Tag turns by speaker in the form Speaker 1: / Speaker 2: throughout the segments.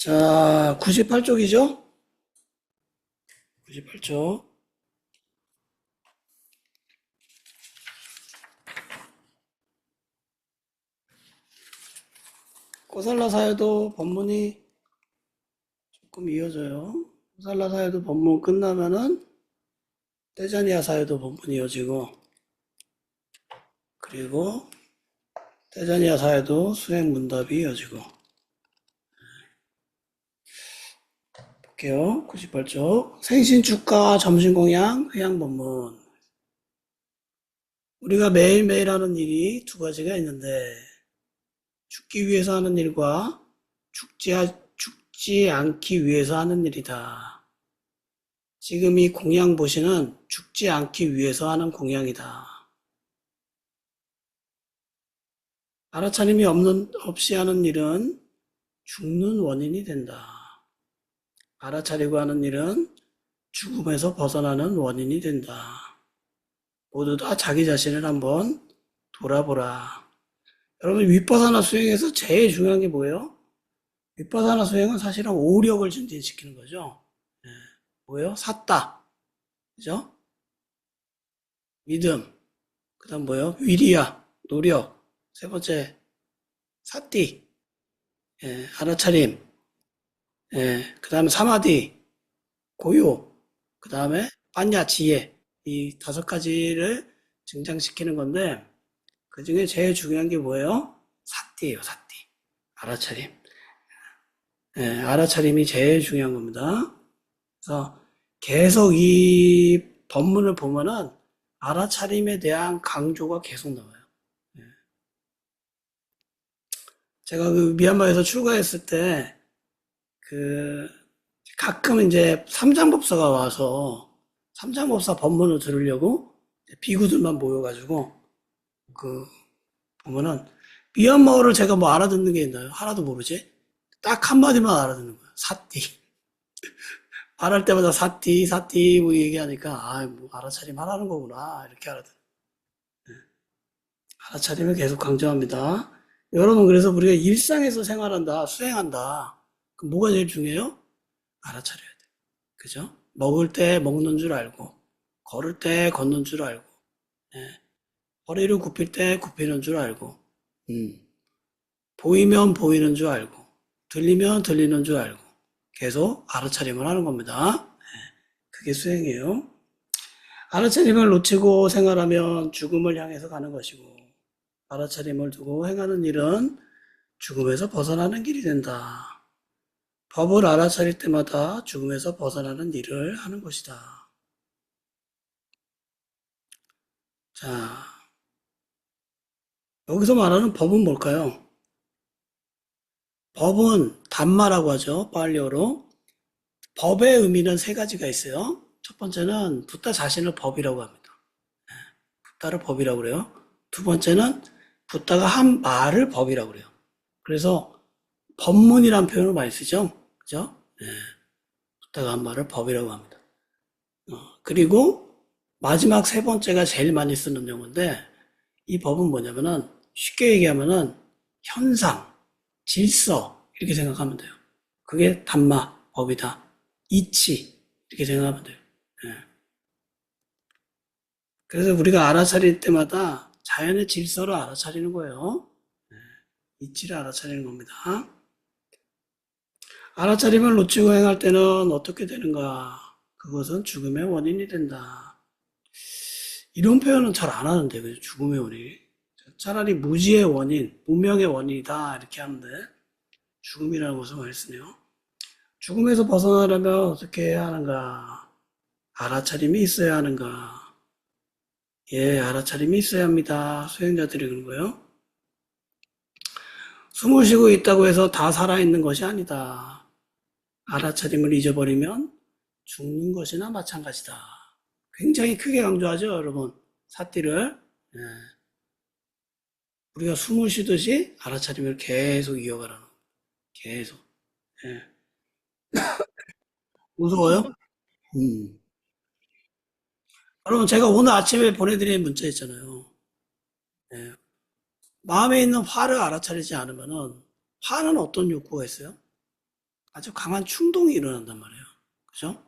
Speaker 1: 자, 98쪽이죠? 98쪽. 코살라 사회도 본문이 조금 이어져요. 코살라 사회도 본문 끝나면은 테자니아 사회도 본문이 이어지고, 그리고 테자니아 사회도 수행 문답이 이어지고. 볼게요. 98쪽. 생신축가 점심공양 회양 본문. 우리가 매일매일 하는 일이 두 가지가 있는데, 죽기 위해서 하는 일과 죽지 않기 위해서 하는 일이다. 지금 이 공양 보시는 죽지 않기 위해서 하는 공양이다. 알아차림이 없이 하는 일은 죽는 원인이 된다. 알아차리고 하는 일은 죽음에서 벗어나는 원인이 된다. 모두 다 자기 자신을 한번 돌아보라. 여러분, 윗바사나 수행에서 제일 중요한 게 뭐예요? 윗바사나 수행은 사실은 오력을 증진시키는 거죠. 뭐예요? 샀다. 그죠? 믿음. 그 다음 뭐예요? 위리야. 노력. 세 번째, 사띠. 알아차림. 그 다음에 사마디. 고요. 그 다음에 빠냐, 지혜. 이 다섯 가지를 증장시키는 건데, 그 중에 제일 중요한 게 뭐예요? 사띠예요, 사띠. 알아차림. 알아차림이 제일 중요한 겁니다. 그래서 계속 이 법문을 보면은 알아차림에 대한 강조가 계속 나와요. 제가 그 미얀마에서 출가했을 때, 가끔 이제 삼장법사가 와서 삼장법사 법문을 들으려고 비구들만 모여가지고, 보면은, 미얀마어를 제가 뭐 알아듣는 게 있나요? 하나도 모르지? 딱 한마디만 알아듣는 거예요. 사띠. 말할 때마다 사띠, 사띠, 뭐 얘기하니까, 뭐 알아차림 하라는 거구나. 이렇게 알아듣는. 알아차림을 계속 강조합니다. 여러분, 그래서 우리가 일상에서 생활한다, 수행한다. 그럼 뭐가 제일 중요해요? 알아차려야 돼. 그죠? 먹을 때 먹는 줄 알고, 걸을 때 걷는 줄 알고, 허리를 굽힐 때 굽히는 줄 알고, 보이면 보이는 줄 알고, 들리면 들리는 줄 알고, 계속 알아차림을 하는 겁니다. 그게 수행이에요. 알아차림을 놓치고 생활하면 죽음을 향해서 가는 것이고, 알아차림을 두고 행하는 일은 죽음에서 벗어나는 길이 된다. 법을 알아차릴 때마다 죽음에서 벗어나는 일을 하는 것이다. 자, 여기서 말하는 법은 뭘까요? 법은 담마라고 하죠. 팔리어로. 법의 의미는 세 가지가 있어요. 첫 번째는 붓다 자신을 법이라고 합니다. 붓다를 법이라고 그래요. 두 번째는 붓다가 한 말을 법이라고 그래요. 그래서 법문이라는 표현을 많이 쓰죠. 그죠? 붓다가 한 말을 법이라고 합니다. 그리고 마지막 세 번째가 제일 많이 쓰는 용어인데 이 법은 뭐냐면은 쉽게 얘기하면은 현상, 질서 이렇게 생각하면 돼요. 그게 담마, 법이다. 이치 이렇게 생각하면 돼요. 그래서 우리가 알아차릴 때마다 자연의 질서를 알아차리는 거예요. 이치를 알아차리는 겁니다. 알아차림을 놓치고 행할 때는 어떻게 되는가? 그것은 죽음의 원인이 된다. 이런 표현은 잘 안 하는데, 그죠? 죽음의 원인. 차라리 무지의 원인, 무명의 원인이다. 이렇게 하는데, 죽음이라는 것을 많이 쓰네요. 죽음에서 벗어나려면 어떻게 해야 하는가? 알아차림이 있어야 하는가? 알아차림이 있어야 합니다. 수행자들이 그런 거예요. 숨을 쉬고 있다고 해서 다 살아있는 것이 아니다. 알아차림을 잊어버리면 죽는 것이나 마찬가지다. 굉장히 크게 강조하죠, 여러분. 사띠를. 우리가 숨을 쉬듯이 알아차림을 계속 이어가라는 거예요. 계속. 무서워요? 음. 여러분, 제가 오늘 아침에 보내드린 문자 있잖아요. 마음에 있는 화를 알아차리지 않으면은, 화는 어떤 욕구가 있어요? 아주 강한 충동이 일어난단 말이에요. 그죠?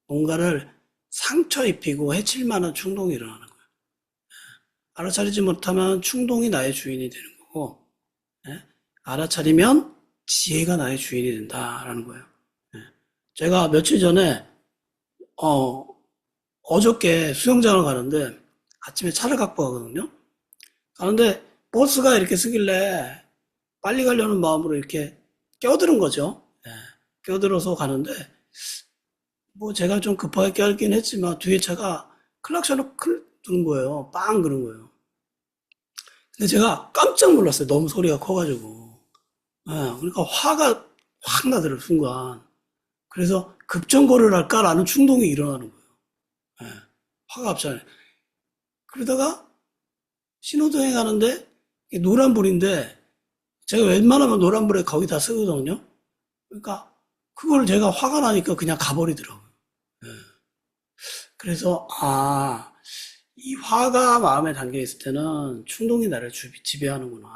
Speaker 1: 뭔가를 상처 입히고 해칠 만한 충동이 일어나는 거예요. 알아차리지 못하면 충동이 나의 주인이 되는 거고, 예? 알아차리면 지혜가 나의 주인이 된다라는 거예요. 예. 제가 며칠 전에 어저께 수영장을 가는데 아침에 차를 갖고 가거든요. 가는데 버스가 이렇게 쓰길래 빨리 가려는 마음으로 이렇게 껴드는 거죠. 예. 껴들어서 가는데 뭐 제가 좀 급하게 껴있긴 했지만 뒤에 차가 클락션을 두는 거예요. 빵 그런 거예요. 근데 제가 깜짝 놀랐어요. 너무 소리가 커가지고. 예, 그러니까 화가 확 나더라고요, 순간. 그래서 급정거를 할까라는 충동이 일어나는 거예요. 예, 화가 앞서네. 그러다가 신호등에 가는데 노란불인데 제가 웬만하면 노란불에 거의 다 쓰거든요. 그러니까 그걸 제가 화가 나니까 그냥 가버리더라고요. 예. 그래서 이 화가 마음에 담겨 있을 때는 충동이 나를 지배하는구나.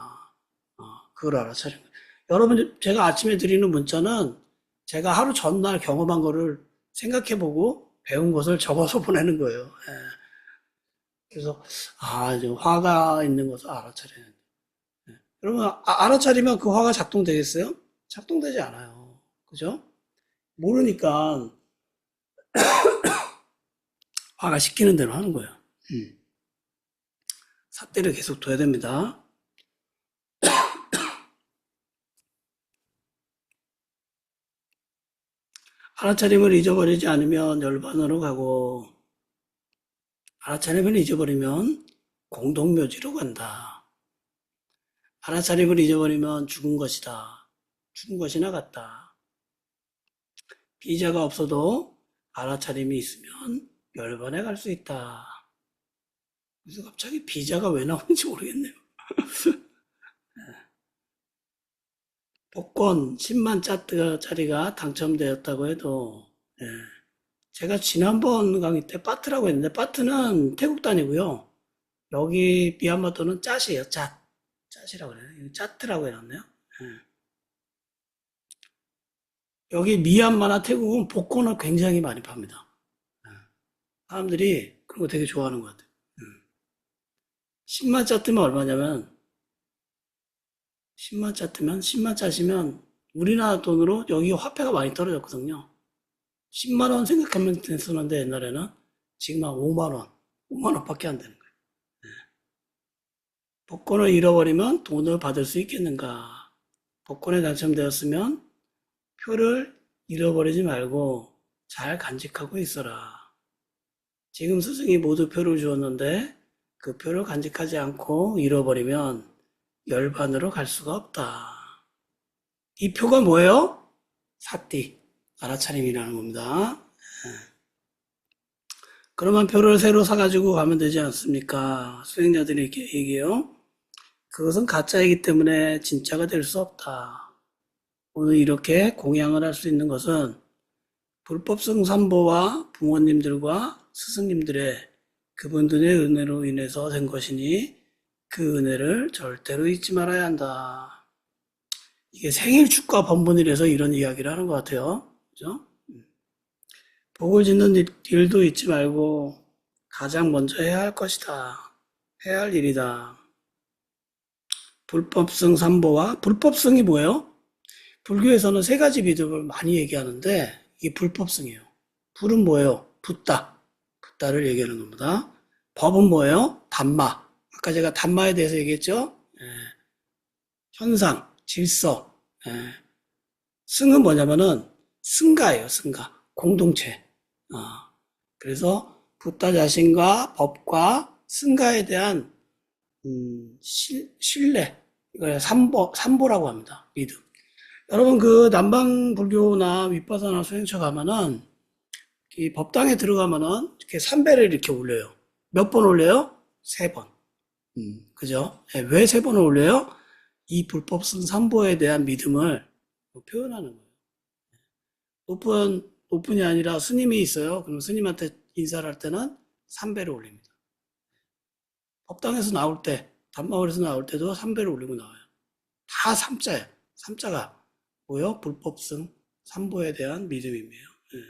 Speaker 1: 그걸 알아차린 거예요. 여러분, 제가 아침에 드리는 문자는 제가 하루 전날 경험한 거를 생각해보고 배운 것을 적어서 보내는 거예요. 예. 그래서 이제 화가 있는 것을 알아차려야 돼. 여러분, 알아차리면 그 화가 작동되겠어요? 작동되지 않아요. 그죠? 모르니까 화가 시키는 대로 하는 거예요. 삿대를 계속 둬야 됩니다. 알아차림을 잊어버리지 않으면 열반으로 가고, 알아차림을 잊어버리면 공동묘지로 간다. 알아차림을 잊어버리면 죽은 것이다. 죽은 것이나 같다. 비자가 없어도 알아차림이 있으면 열반에 갈 수 있다. 그래서 갑자기 비자가 왜 나오는지 모르겠네요. 복권 10만 짜리가 당첨되었다고 해도, 예. 제가 지난번 강의 때 빠트라고 했는데, 빠트는 태국 단이고요. 여기 미얀마도는 짜시예요, 짜. 짜시라고 그래요. 짜트라고 해놨네요. 예. 여기 미얀마나 태국은 복권을 굉장히 많이 팝니다. 예. 사람들이 그런 거 되게 좋아하는 것 같아요. 10만 짜트면 얼마냐면, 10만 짜트면, 10만 짜시면 우리나라 돈으로 여기 화폐가 많이 떨어졌거든요. 10만 원 생각하면 됐었는데 옛날에는 지금 한 5만 원, 5만 원밖에 안 되는 거예요. 복권을 잃어버리면 돈을 받을 수 있겠는가? 복권에 당첨되었으면 표를 잃어버리지 말고 잘 간직하고 있어라. 지금 스승이 모두 표를 주었는데 그 표를 간직하지 않고 잃어버리면 열반으로 갈 수가 없다. 이 표가 뭐예요? 사띠, 알아차림이라는 겁니다. 그러면 표를 새로 사가지고 가면 되지 않습니까? 수행자들이 이렇게 얘기해요. 그것은 가짜이기 때문에 진짜가 될 수 없다. 오늘 이렇게 공양을 할 수 있는 것은 불법성 삼보와 부모님들과 스승님들의 그분들의 은혜로 인해서 된 것이니 그 은혜를 절대로 잊지 말아야 한다. 이게 생일 축가 법문이라서 이런 이야기를 하는 것 같아요. 그죠? 복을 짓는 일도 잊지 말고 가장 먼저 해야 할 것이다. 해야 할 일이다. 불법성 삼보와 불법성이 뭐예요? 불교에서는 세 가지 믿음을 많이 얘기하는데 이게 불법성이에요. 불은 뭐예요? 붓다. 붓다를 얘기하는 겁니다. 법은 뭐예요? 담마. 아까 제가 담마에 대해서 얘기했죠? 예. 현상, 질서. 예. 승은 뭐냐면은 승가예요. 승가. 공동체. 그래서 붓다 자신과 법과 승가에 대한 신뢰. 이걸 삼보라고 합니다. 믿음. 여러분 그 남방 불교나 윗바사나 수행처 가면은 이 법당에 들어가면은 이렇게 삼배를 이렇게 올려요. 몇 번 올려요? 세 번. 그죠? 예, 왜 세 번을 올려요? 이 불법성 삼보에 대한 믿음을 표현하는 거예요. 높은이 아니라 스님이 있어요. 그럼 스님한테 인사를 할 때는 삼배를 올립니다. 법당에서 나올 때, 단마을에서 나올 때도 삼배를 올리고 나와요. 다 삼자예요. 삼자가 뭐요? 불법성 삼보에 대한 믿음이에요. 예.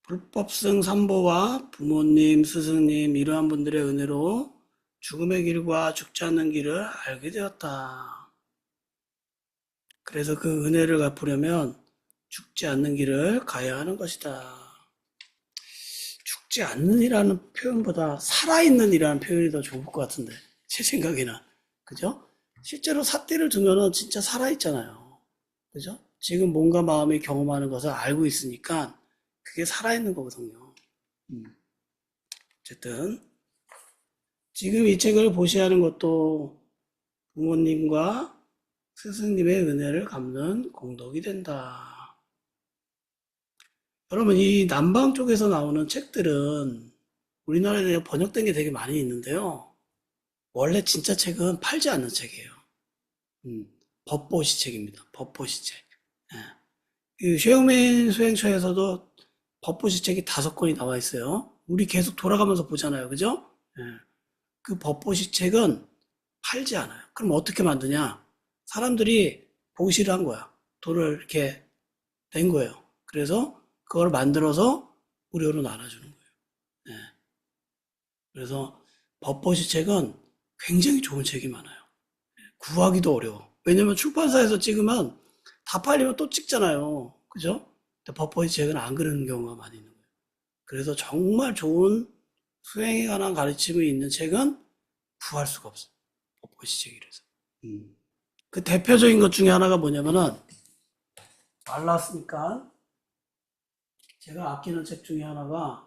Speaker 1: 불법성 삼보와 부모님, 스승님 이러한 분들의 은혜로 죽음의 길과 죽지 않는 길을 알게 되었다. 그래서 그 은혜를 갚으려면 죽지 않는 길을 가야 하는 것이다. 죽지 않는 이라는 표현보다 살아있는 이라는 표현이 더 좋을 것 같은데, 제 생각에는. 그죠? 실제로 삿대를 두면은 진짜 살아있잖아요. 그죠? 지금 몸과 마음이 경험하는 것을 알고 있으니까 그게 살아있는 거거든요. 어쨌든, 지금 이 책을 보셔야 하는 것도 부모님과 스승님의 은혜를 갚는 공덕이 된다. 여러분, 이 남방 쪽에서 나오는 책들은 우리나라에 번역된 게 되게 많이 있는데요. 원래 진짜 책은 팔지 않는 책이에요. 법보시 책입니다. 법보시 책. 예. 그 쉐우민 수행처에서도 법보시 책이 5권이 나와 있어요. 우리 계속 돌아가면서 보잖아요. 그죠? 예. 그 법보시 책은 팔지 않아요. 그럼 어떻게 만드냐? 사람들이 보시를 한 거야. 돈을 이렇게 낸 거예요. 그래서 그걸 만들어서 무료로 나눠주는 거예요. 예. 그래서 법보시 책은 굉장히 좋은 책이 많아요. 구하기도 어려워. 왜냐면 출판사에서 찍으면 다 팔리면 또 찍잖아요. 그죠? 근데 법보시 책은 안 그러는 경우가 많이 있는 거예요. 그래서 정말 좋은 수행에 관한 가르침이 있는 책은 구할 수가 없어요. 법보시 책이라서. 그 대표적인 것 중에 하나가 뭐냐면은 말랐으니까 제가 아끼는 책 중에 하나가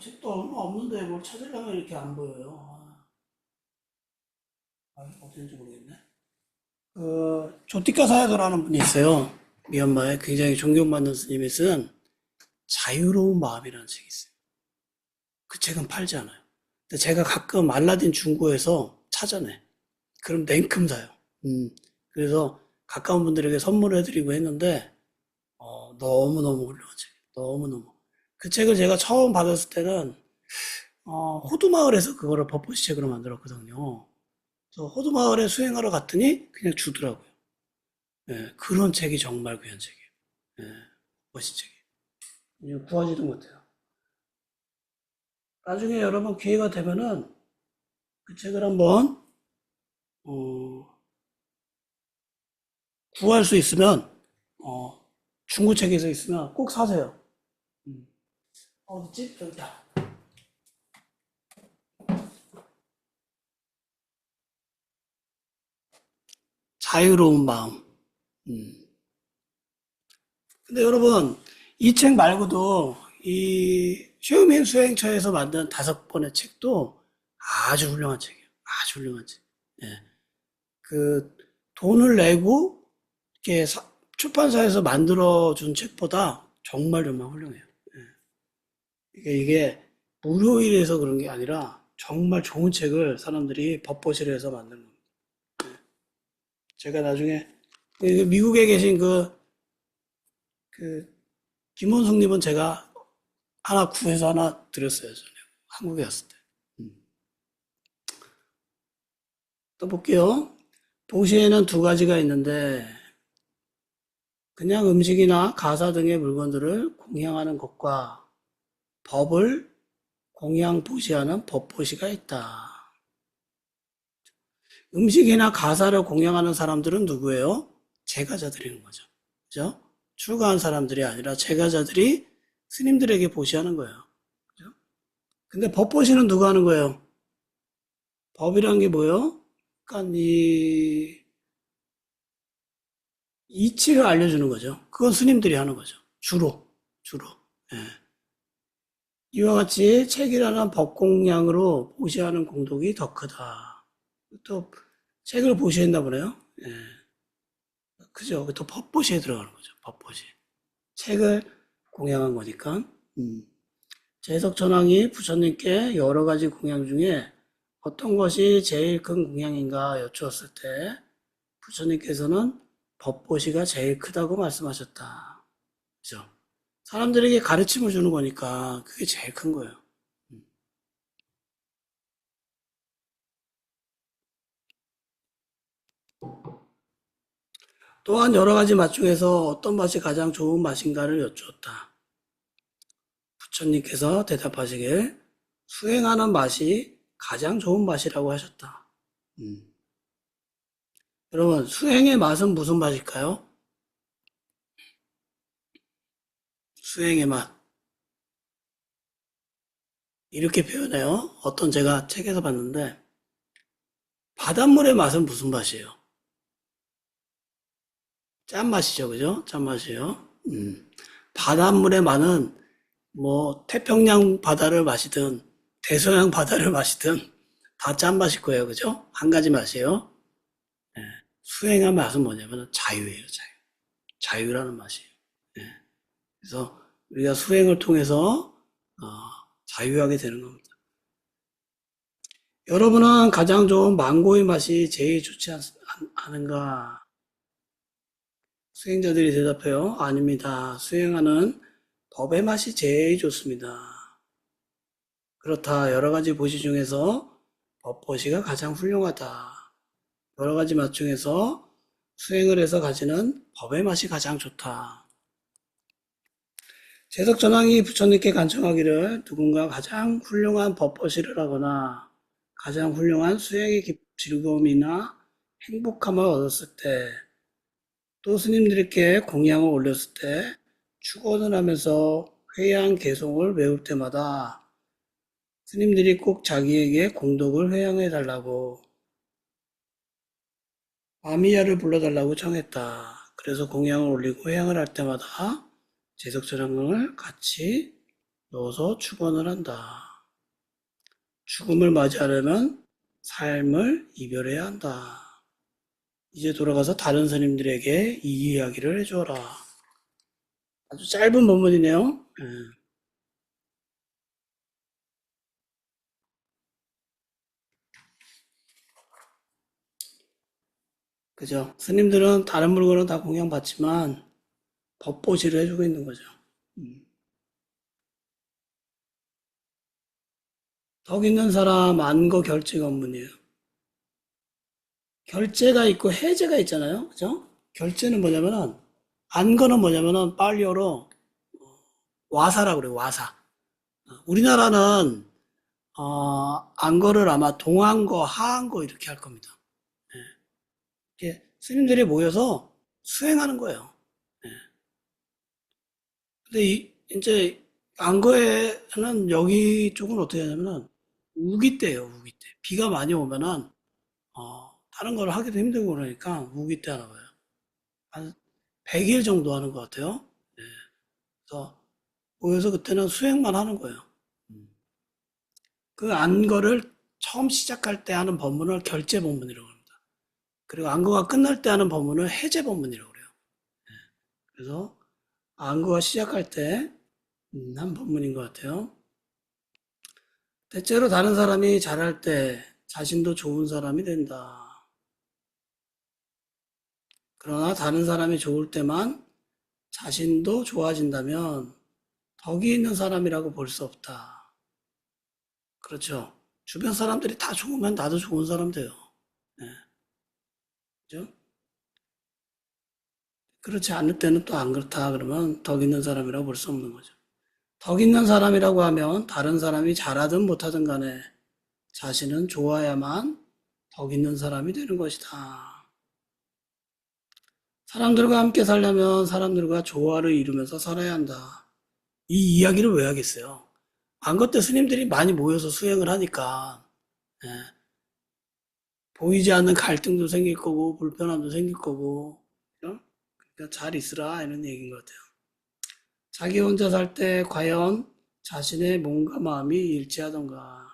Speaker 1: 책도 얼마 없는데 뭘 찾으려면 이렇게 안 보여요. 어딘지 모르겠네. 조티카 사야도라는 분이 있어요. 미얀마에 굉장히 존경받는 스님이 쓴 자유로운 마음이라는 책이 있어요. 그 책은 팔지 않아요. 근데 제가 가끔 알라딘 중고에서 찾아내. 그럼 냉큼 사요. 그래서 가까운 분들에게 선물을 해드리고 했는데 너무너무 훌륭한 책. 너무너무. 그 책을 제가 처음 받았을 때는 호두마을에서 그거를 법보시 책으로 만들었거든요. 그래서 호두마을에 수행하러 갔더니 그냥 주더라고요. 예, 그런 책이 정말 귀한 책이에요. 예, 법보시 책이. 구하지도 못해요. 나중에 여러분 기회가 되면은 그 책을 한번 구할 수 있으면 중고책에서 있으면 꼭 사세요. 어딨지? 여기다. 자유로운 마음. 근데 여러분, 이 책 말고도 이 슈민 수행처에서 만든 5권의 책도 아주 훌륭한 책이에요. 아주 훌륭한 책. 예. 그 돈을 내고 이렇게 출판사에서 만들어준 책보다 정말 정말 훌륭해요. 이게 무료일에서 그런 게 아니라 정말 좋은 책을 사람들이 법보시에서 만든 겁니다. 제가 나중에 미국에 계신 그 김원숙님은 제가 하나 구해서 하나 드렸어요. 전에 한국에 왔을 때. 또 볼게요. 보시에는 2가지가 있는데 그냥 음식이나 가사 등의 물건들을 공양하는 것과 법을 공양 보시하는 법보시가 있다. 음식이나 가사를 공양하는 사람들은 누구예요? 제가자들이는 거죠. 그죠? 출가한 사람들이 아니라 제가자들이 스님들에게 보시하는 거예요. 그죠? 근데 법보시는 누가 하는 거예요? 법이란 게 뭐예요? 그러니까 이치를 알려주는 거죠. 그건 스님들이 하는 거죠. 주로. 예. 이와 같이 책이라는 법공양으로 보시하는 공덕이 더 크다. 또 책을 보시했나 보네요. 예. 그죠? 또 법보시에 들어가는 거죠. 법보시. 책을 공양한 거니까. 재석천왕이 부처님께 여러 가지 공양 중에 어떤 것이 제일 큰 공양인가 여쭈었을 때 부처님께서는 법보시가 제일 크다고 말씀하셨다. 그죠? 사람들에게 가르침을 주는 거니까 그게 제일 큰 거예요. 또한 여러 가지 맛 중에서 어떤 맛이 가장 좋은 맛인가를 여쭈었다. 부처님께서 대답하시길 수행하는 맛이 가장 좋은 맛이라고 하셨다. 여러분, 수행의 맛은 무슨 맛일까요? 수행의 맛. 이렇게 표현해요. 어떤 제가 책에서 봤는데, 바닷물의 맛은 무슨 맛이에요? 짠맛이죠, 그죠? 짠맛이에요. 바닷물의 맛은 뭐 태평양 바다를 마시든 대서양 바다를 마시든 다 짠맛일 거예요, 그죠? 한 가지 맛이에요. 수행의 맛은 뭐냐면 자유예요, 자유. 자유라는 맛이에요. 그래서 우리가 수행을 통해서 어, 자유하게 되는 겁니다. 여러분은 가장 좋은 망고의 맛이 제일 좋지 않은가? 수행자들이 대답해요. 아닙니다. 수행하는 법의 맛이 제일 좋습니다. 그렇다. 여러 가지 보시 중에서 법보시가 가장 훌륭하다. 여러 가지 맛 중에서 수행을 해서 가지는 법의 맛이 가장 좋다. 재석전왕이 부처님께 간청하기를 누군가 가장 훌륭한 법보시를 하거나 가장 훌륭한 수행의 즐거움이나 행복함을 얻었을 때, 또 스님들께 공양을 올렸을 때, 축원을 하면서 회양 개송을 외울 때마다 스님들이 꼭 자기에게 공덕을 회양해 달라고 아미야를 불러달라고 청했다. 그래서 공양을 올리고 회양을 할 때마다 제석전왕을 같이 넣어서 축원을 한다. 죽음을 맞이하려면 삶을 이별해야 한다. 이제 돌아가서 다른 스님들에게 이 이야기를 해줘라. 아주 짧은 본문이네요. 그죠? 스님들은 다른 물건은 다 공양받지만 법보시를 해주고 있는 거죠. 덕 있는 사람 안거 결제 건문이에요. 결제가 있고 해제가 있잖아요. 그죠? 결제는 뭐냐면은 안거는 뭐냐면은 빨리어로 와사라고 그래요. 와사. 우리나라는 안거를 아마 동안거, 하안거 이렇게 할 겁니다. 이렇게 스님들이 모여서 수행하는 거예요. 근데 이제 안거에는 여기 쪽은 어떻게 하냐면은 우기 때예요. 우기 때. 비가 많이 오면은 다른 걸 하기도 힘들고 그러니까 우기 때 하나 봐요. 한 100일 정도 하는 것 같아요. 그래서 모여서 그때는 수행만 하는 거예요. 그 안거를 처음 시작할 때 하는 법문을 결제 법문이라고 합니다. 그리고 안거가 끝날 때 하는 법문을 해제 법문이라고 그래요. 그래서 안거가 시작할 때 한 법문인 것 같아요. 대체로 다른 사람이 잘할 때 자신도 좋은 사람이 된다. 그러나 다른 사람이 좋을 때만 자신도 좋아진다면 덕이 있는 사람이라고 볼 수 없다. 그렇죠. 주변 사람들이 다 좋으면 나도 좋은 사람 돼요. 네. 그죠? 그렇지 않을 때는 또 안 그렇다 그러면 덕 있는 사람이라고 볼 수 없는 거죠. 덕 있는 사람이라고 하면 다른 사람이 잘하든 못하든 간에 자신은 좋아야만 덕 있는 사람이 되는 것이다. 사람들과 함께 살려면 사람들과 조화를 이루면서 살아야 한다. 이 이야기를 왜 하겠어요? 안것 때 스님들이 많이 모여서 수행을 하니까 예, 보이지 않는 갈등도 생길 거고 불편함도 생길 거고 그러니까 잘 있으라 이런 얘기인 것 같아요. 자기 혼자 살 때 과연 자신의 몸과 마음이 일치하던가.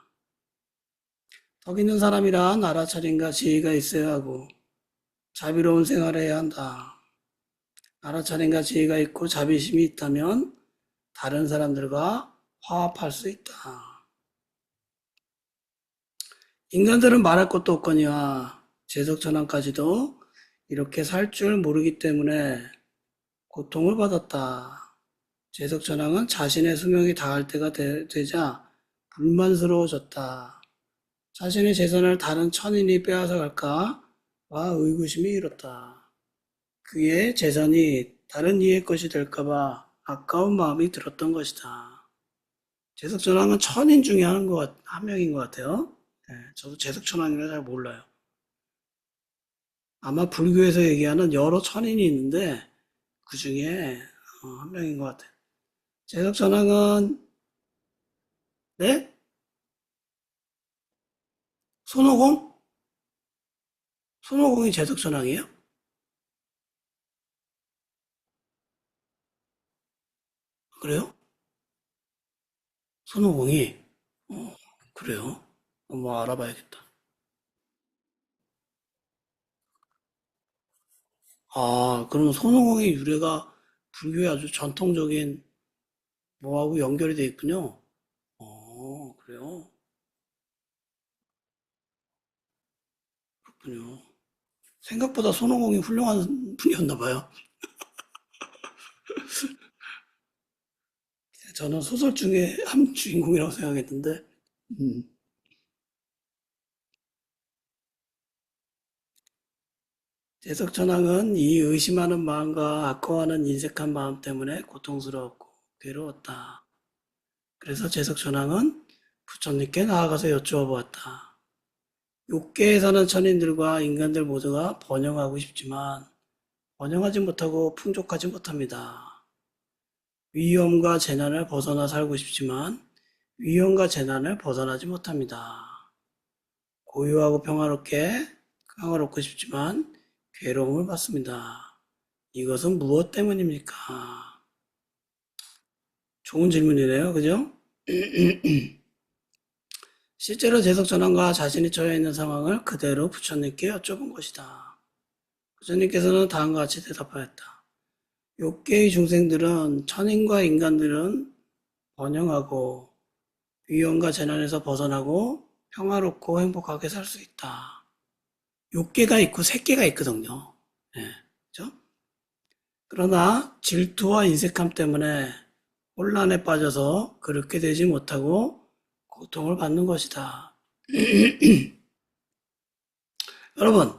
Speaker 1: 덕 있는 사람이란 알아차림과 지혜가 있어야 하고 자비로운 생활을 해야 한다. 알아차림과 지혜가 있고 자비심이 있다면 다른 사람들과 화합할 수 있다. 인간들은 말할 것도 없거니와 제석천왕까지도 이렇게 살 줄 모르기 때문에 고통을 받았다. 제석천왕은 자신의 수명이 다할 때가 되자 불만스러워졌다. 자신의 재산을 다른 천인이 빼앗아 갈까 와 의구심이 일었다. 그의 재산이 다른 이의 것이 될까봐 아까운 마음이 들었던 것이다. 제석천왕은 천인 중에 한 명인 것 같아요. 네, 저도 제석천왕이라 잘 몰라요. 아마 불교에서 얘기하는 여러 천인이 있는데 그 중에 한 명인 것 같아요. 제석천왕은 네? 손오공? 손오공이 제석천왕이에요? 그래요? 손오공이? 어, 그래요? 뭐 알아봐야겠다. 아, 그럼 손오공의 유래가 불교의 아주 전통적인 뭐하고 연결이 돼 있군요. 그래요? 그렇군요. 생각보다 손오공이 훌륭한 분이었나 봐요. 저는 소설 중에 한 주인공이라고 생각했는데, 음. 제석천왕은 이 의심하는 마음과 아까워하는 인색한 마음 때문에 고통스러웠고 괴로웠다. 그래서 제석천왕은 부처님께 나아가서 여쭈어 보았다. 욕계에 사는 천인들과 인간들 모두가 번영하고 싶지만 번영하지 못하고 풍족하지 못합니다. 위험과 재난을 벗어나 살고 싶지만 위험과 재난을 벗어나지 못합니다. 고요하고 평화롭고 싶지만 괴로움을 받습니다. 이것은 무엇 때문입니까? 좋은 질문이네요. 그죠? 실제로 재석전환과 자신이 처해 있는 상황을 그대로 부처님께 여쭤본 것이다. 부처님께서는 다음과 같이 대답하였다. 욕계의 중생들은 천인과 인간들은 번영하고 위험과 재난에서 벗어나고 평화롭고 행복하게 살 수 있다. 욕계가 있고 색계가 있거든요. 네, 그죠? 그러나 질투와 인색함 때문에 혼란에 빠져서 그렇게 되지 못하고 고통을 받는 것이다. 여러분,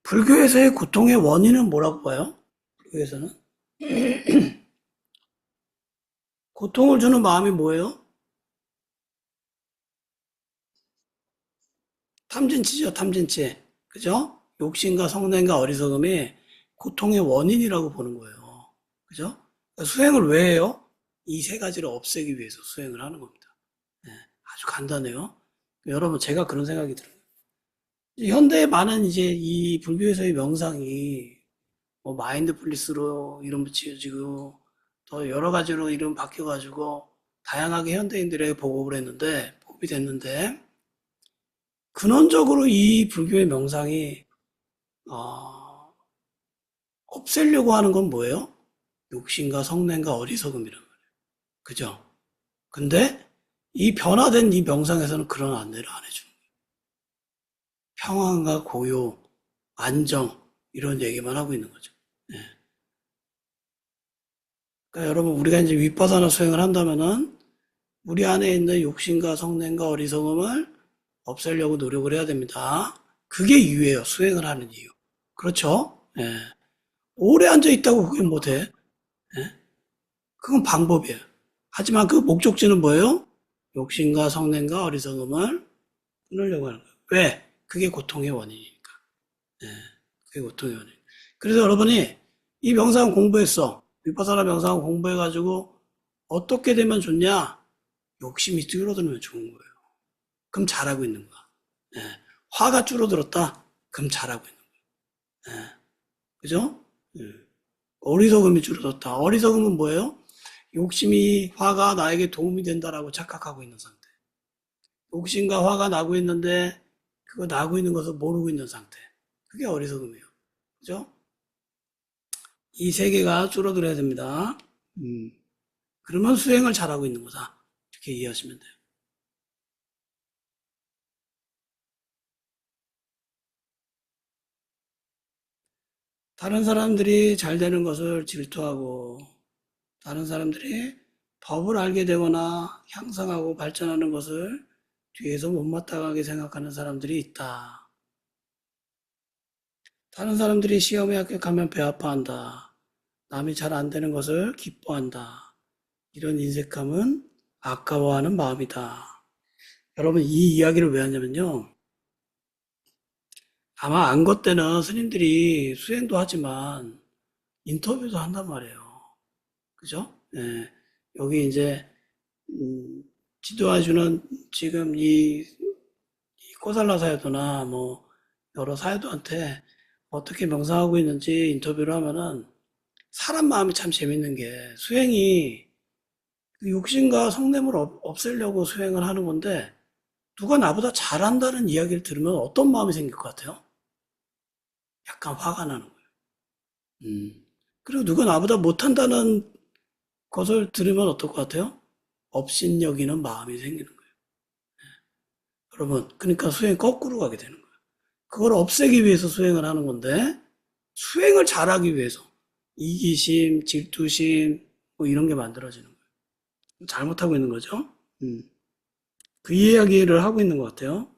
Speaker 1: 불교에서의 고통의 원인은 뭐라고 봐요? 불교에서는? 고통을 주는 마음이 뭐예요? 탐진치죠, 탐진치. 그죠? 욕심과 성냄과 어리석음이 고통의 원인이라고 보는 거예요. 그죠? 그러니까 수행을 왜 해요? 이 세 가지를 없애기 위해서 수행을 하는 겁니다. 네, 아주 간단해요. 여러분, 제가 그런 생각이 들어요. 현대에 많은 이제 이 불교에서의 명상이 뭐 마인드풀리스로 이름 붙여지고 또 여러 가지로 이름 바뀌어가지고 다양하게 현대인들에게 보급을 했는데, 보급이 됐는데, 근원적으로 이 불교의 명상이 어, 없애려고 하는 건 뭐예요? 욕심과 성냄과 어리석음이란 말이에요. 그죠? 근데 이 변화된 이 명상에서는 그런 안내를 안 해주는 거예요. 평안과 고요, 안정 이런 얘기만 하고 있는 거죠. 네. 그러니까 여러분 우리가 이제 윗바사나 수행을 한다면은 우리 안에 있는 욕심과 성냄과 어리석음을 없애려고 노력을 해야 됩니다. 그게 이유예요. 수행을 하는 이유. 그렇죠? 예. 오래 앉아 있다고 그게 못해. 예? 그건 방법이에요. 하지만 그 목적지는 뭐예요? 욕심과 성냄과 어리석음을 끊으려고 하는 거예요. 왜? 그게 고통의 원인이니까. 예, 그게 고통의 원인. 그래서 여러분이 이 명상 공부했어. 위파사나 명상 공부해가지고 어떻게 되면 좋냐? 욕심이 줄어들면 좋은 거예요. 그럼 잘하고 있는 거야. 예, 화가 줄어들었다? 그럼 잘하고 있는 거예요. 예, 그죠? 예. 어리석음이 줄어들었다. 어리석음은 뭐예요? 욕심이 화가 나에게 도움이 된다라고 착각하고 있는 상태. 욕심과 화가 나고 있는데 그거 나고 있는 것을 모르고 있는 상태. 그게 어리석음이에요. 그죠? 이 세 개가 줄어들어야 됩니다. 음, 그러면 수행을 잘하고 있는 거다. 이렇게 이해하시면 돼요. 다른 사람들이 잘 되는 것을 질투하고, 다른 사람들이 법을 알게 되거나 향상하고 발전하는 것을 뒤에서 못마땅하게 생각하는 사람들이 있다. 다른 사람들이 시험에 합격하면 배 아파한다. 남이 잘 안 되는 것을 기뻐한다. 이런 인색함은 아까워하는 마음이다. 여러분, 이 이야기를 왜 하냐면요. 아마 안거 때는 스님들이 수행도 하지만 인터뷰도 한단 말이에요. 그죠? 예. 여기 이제, 음, 지도해주는 지금 이 코살라 사유도나 뭐, 여러 사유도한테 어떻게 명상하고 있는지 인터뷰를 하면은 사람 마음이 참 재밌는 게 수행이 그 욕심과 성냄을 없애려고 수행을 하는 건데 누가 나보다 잘한다는 이야기를 들으면 어떤 마음이 생길 것 같아요? 약간 화가 나는 거예요. 그리고 누가 나보다 못한다는 것을 들으면 어떨 것 같아요? 업신여기는 마음이 생기는 거예요. 여러분, 그러니까 수행이 거꾸로 가게 되는 거예요. 그걸 없애기 위해서 수행을 하는 건데 수행을 잘하기 위해서 이기심, 질투심 뭐 이런 게 만들어지는 거예요. 잘못하고 있는 거죠. 그 이야기를 하고 있는 것 같아요.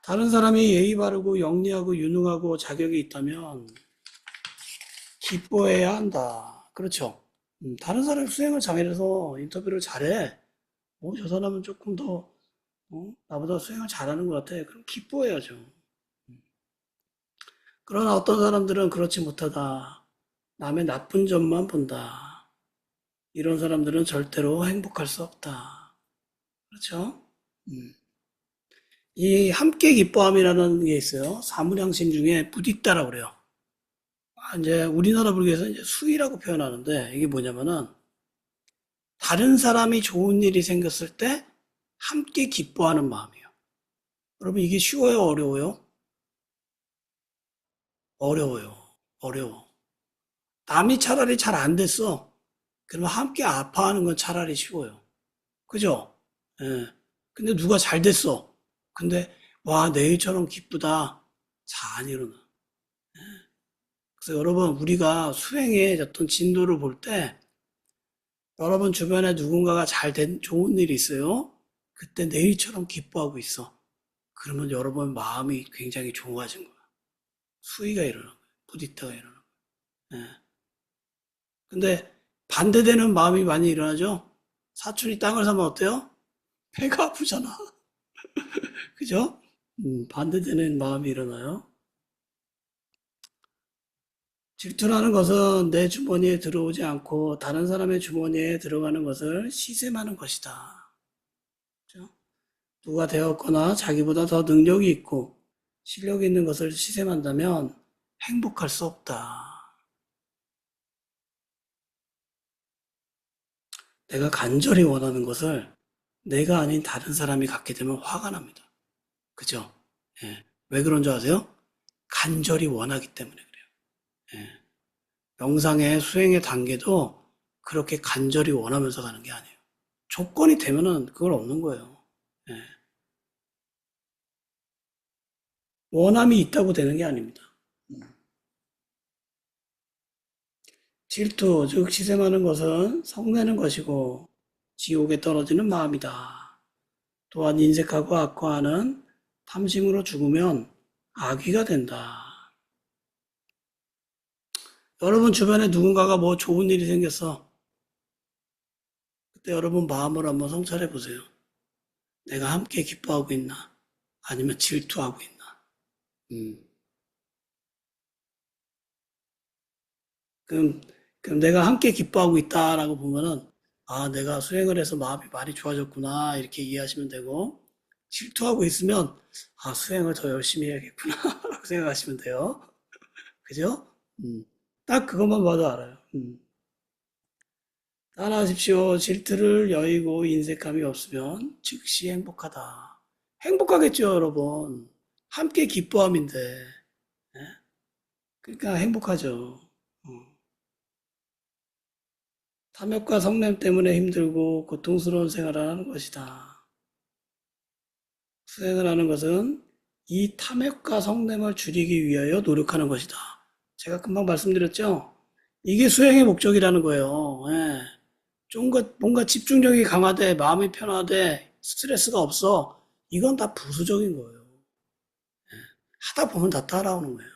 Speaker 1: 다른 사람이 예의 바르고 영리하고 유능하고 자격이 있다면 기뻐해야 한다. 그렇죠. 다른 사람이 수행을 잘해서 인터뷰를 잘해. 저 사람은 조금 더 나보다 수행을 잘하는 것 같아. 그럼 기뻐해야죠. 그러나 어떤 사람들은 그렇지 못하다. 남의 나쁜 점만 본다. 이런 사람들은 절대로 행복할 수 없다. 그렇죠? 이 함께 기뻐함이라는 게 있어요. 사무량심 중에 부디따라고 그래요. 이제 우리나라 불교에서 이제 수의라고 표현하는데 이게 뭐냐면은 다른 사람이 좋은 일이 생겼을 때 함께 기뻐하는 마음이에요. 여러분 이게 쉬워요, 어려워요? 어려워요. 어려워. 남이 차라리 잘 안 됐어. 그러면 함께 아파하는 건 차라리 쉬워요. 그죠? 예. 근데 누가 잘 됐어. 근데 와, 내일처럼 기쁘다. 잘 안 일어나. 그래서 여러분 우리가 수행의 어떤 진도를 볼 때 여러분 주변에 누군가가 잘 된 좋은 일이 있어요. 그때 내일처럼 기뻐하고 있어. 그러면 여러분 마음이 굉장히 좋아진 거야. 수위가 일어나는 거야. 부디타가 일어나는 거야. 예. 근데 반대되는 마음이 많이 일어나죠? 사촌이 땅을 사면 어때요? 배가 아프잖아. 그죠? 반대되는 마음이 일어나요. 질투라는 것은 내 주머니에 들어오지 않고 다른 사람의 주머니에 들어가는 것을 시샘하는 것이다. 그죠? 누가 되었거나 자기보다 더 능력이 있고 실력이 있는 것을 시샘한다면 행복할 수 없다. 내가 간절히 원하는 것을 내가 아닌 다른 사람이 갖게 되면 화가 납니다. 그죠? 예. 왜 그런 줄 아세요? 간절히 원하기 때문에 그래요. 예. 명상의 수행의 단계도 그렇게 간절히 원하면서 가는 게 아니에요. 조건이 되면은 그걸 얻는 거예요. 예. 원함이 있다고 되는 게 아닙니다. 질투, 즉 시샘하는 것은 성내는 것이고 지옥에 떨어지는 마음이다. 또한 인색하고 악화하는 탐심으로 죽으면 악귀가 된다. 여러분 주변에 누군가가 뭐 좋은 일이 생겼어. 그때 여러분 마음을 한번 성찰해 보세요. 내가 함께 기뻐하고 있나? 아니면 질투하고 있나? 음. 그럼, 그럼 내가 함께 기뻐하고 있다라고 보면은, 아, 내가 수행을 해서 마음이 많이 좋아졌구나. 이렇게 이해하시면 되고, 질투하고 있으면, 아, 수행을 더 열심히 해야겠구나. 라고 생각하시면 돼요. 그죠? 딱 그것만 봐도 알아요. 따라하십시오. 질투를 여의고 인색함이 없으면 즉시 행복하다. 행복하겠죠, 여러분. 함께 기뻐함인데. 예? 그러니까 행복하죠. 탐욕과 성냄 때문에 힘들고 고통스러운 생활을 하는 것이다. 수행을 하는 것은 이 탐욕과 성냄을 줄이기 위하여 노력하는 것이다. 제가 금방 말씀드렸죠? 이게 수행의 목적이라는 거예요. 예. 뭔가 집중력이 강하되, 마음이 편하되, 스트레스가 없어. 이건 다 부수적인 거예요. 하다 보면 다 따라오는 거예요.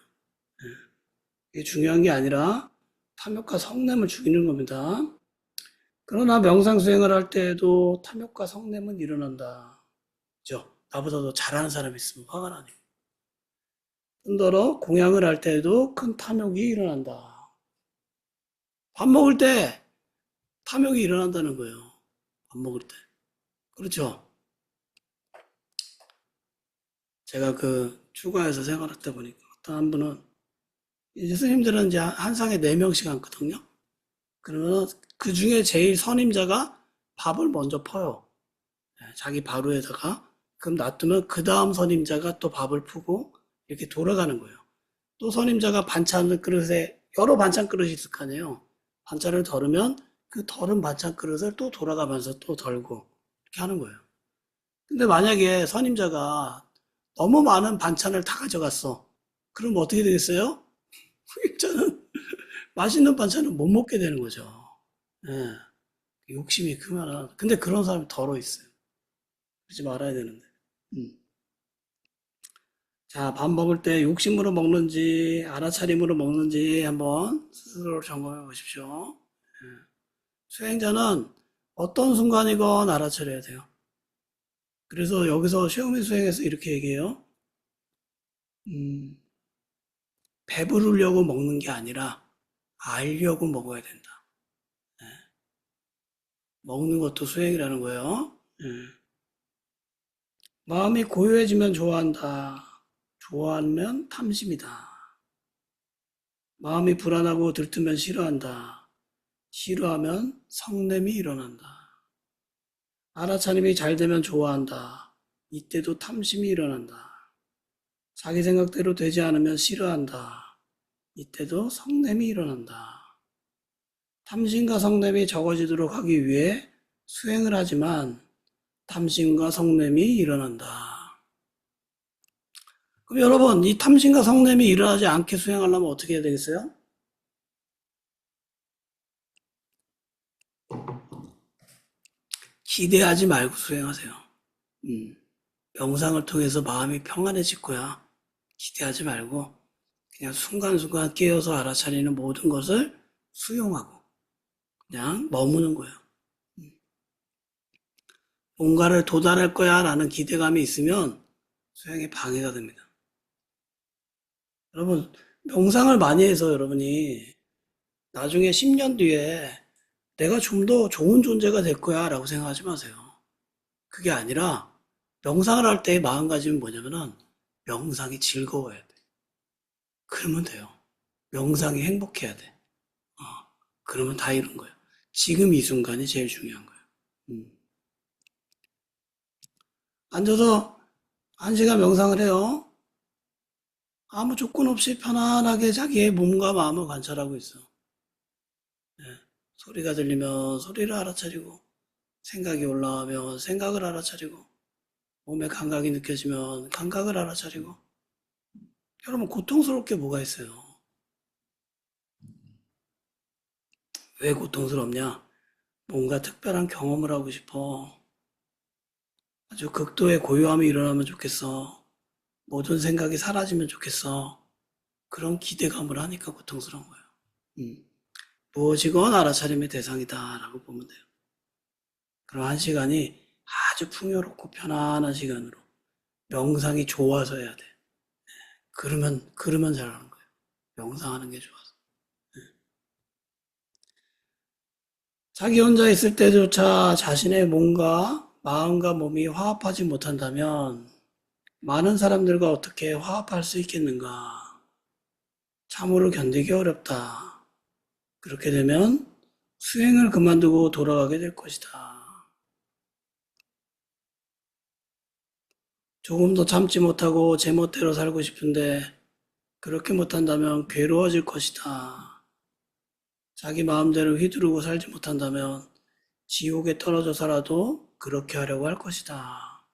Speaker 1: 이게 중요한 게 아니라 탐욕과 성냄을 죽이는 겁니다. 그러나 명상 수행을 할 때에도 탐욕과 성냄은 일어난다. 그죠? 나보다 더 잘하는 사람이 있으면 화가 나니까. 뿐더러 공양을 할 때에도 큰 탐욕이 일어난다. 밥 먹을 때 탐욕이 일어난다는 거예요. 밥 먹을 때. 그렇죠? 제가 휴가에서 생활했다 보니까 어떤 한 분은 이제 스님들은 이제 한 상에 4명씩 앉거든요. 그러면 그 중에 제일 선임자가 밥을 먼저 퍼요. 자기 바로에다가. 그럼 놔두면 그 다음 선임자가 또 밥을 푸고 이렇게 돌아가는 거예요. 또 선임자가 반찬 그릇에 여러 반찬 그릇이 있을 거 아니에요. 반찬을 덜으면 그 덜은 반찬 그릇을 또 돌아가면서 또 덜고 이렇게 하는 거예요. 근데 만약에 선임자가 너무 많은 반찬을 다 가져갔어. 그럼 어떻게 되겠어요? 후임자는 맛있는 반찬을 못 먹게 되는 거죠. 예, 욕심이 크면 근데 그런 사람이 덜어 있어요. 그러지 말아야 되는데. 음. 자, 밥 먹을 때 욕심으로 먹는지 알아차림으로 먹는지 한번 스스로 점검해 보십시오. 수행자는 어떤 순간이건 알아차려야 돼요. 그래서 여기서 샤오미 수행에서 이렇게 얘기해요. 음, 배부르려고 먹는 게 아니라 알려고 먹어야 된다. 먹는 것도 수행이라는 거예요. 마음이 고요해지면 좋아한다. 좋아하면 탐심이다. 마음이 불안하고 들뜨면 싫어한다. 싫어하면 성냄이 일어난다. 알아차림이 잘 되면 좋아한다. 이때도 탐심이 일어난다. 자기 생각대로 되지 않으면 싫어한다. 이때도 성냄이 일어난다. 탐심과 성냄이 적어지도록 하기 위해 수행을 하지만 탐심과 성냄이 일어난다. 그럼 여러분, 이 탐심과 성냄이 일어나지 않게 수행하려면 어떻게 해야 되겠어요? 기대하지 말고 수행하세요. 명상을 통해서 마음이 평안해질 거야. 기대하지 말고 그냥 순간순간 깨어서 알아차리는 모든 것을 수용하고 그냥 머무는 거예요. 뭔가를 도달할 거야 라는 기대감이 있으면 수행에 방해가 됩니다. 여러분, 명상을 많이 해서 여러분이 나중에 10년 뒤에 내가 좀 더 좋은 존재가 될 거야 라고 생각하지 마세요. 그게 아니라 명상을 할 때의 마음가짐은 뭐냐면은 명상이 즐거워야 돼. 그러면 돼요. 명상이 행복해야 돼. 그러면 다 이룬 거예요. 지금 이 순간이 제일 중요한 거예요. 앉아서 1시간 명상을 해요. 아무 조건 없이 편안하게 자기의 몸과 마음을 관찰하고 있어. 소리가 들리면 소리를 알아차리고, 생각이 올라오면 생각을 알아차리고, 몸의 감각이 느껴지면 감각을 알아차리고. 여러분, 고통스럽게 뭐가 있어요? 왜 고통스럽냐? 뭔가 특별한 경험을 하고 싶어. 아주 극도의 고요함이 일어나면 좋겠어. 모든 생각이 사라지면 좋겠어. 그런 기대감을 하니까 고통스러운 거예요. 무엇이건 알아차림의 대상이다라고 보면 돼요. 그럼 1시간이 아주 풍요롭고 편안한 시간으로 명상이 좋아서 해야 돼. 그러면 잘하는 거예요. 명상하는 게 좋아서. 자기 혼자 있을 때조차 자신의 몸과 마음과 몸이 화합하지 못한다면 많은 사람들과 어떻게 화합할 수 있겠는가? 참으로 견디기 어렵다. 그렇게 되면 수행을 그만두고 돌아가게 될 것이다. 조금 더 참지 못하고 제멋대로 살고 싶은데 그렇게 못한다면 괴로워질 것이다. 자기 마음대로 휘두르고 살지 못한다면 지옥에 떨어져 살아도 그렇게 하려고 할 것이다.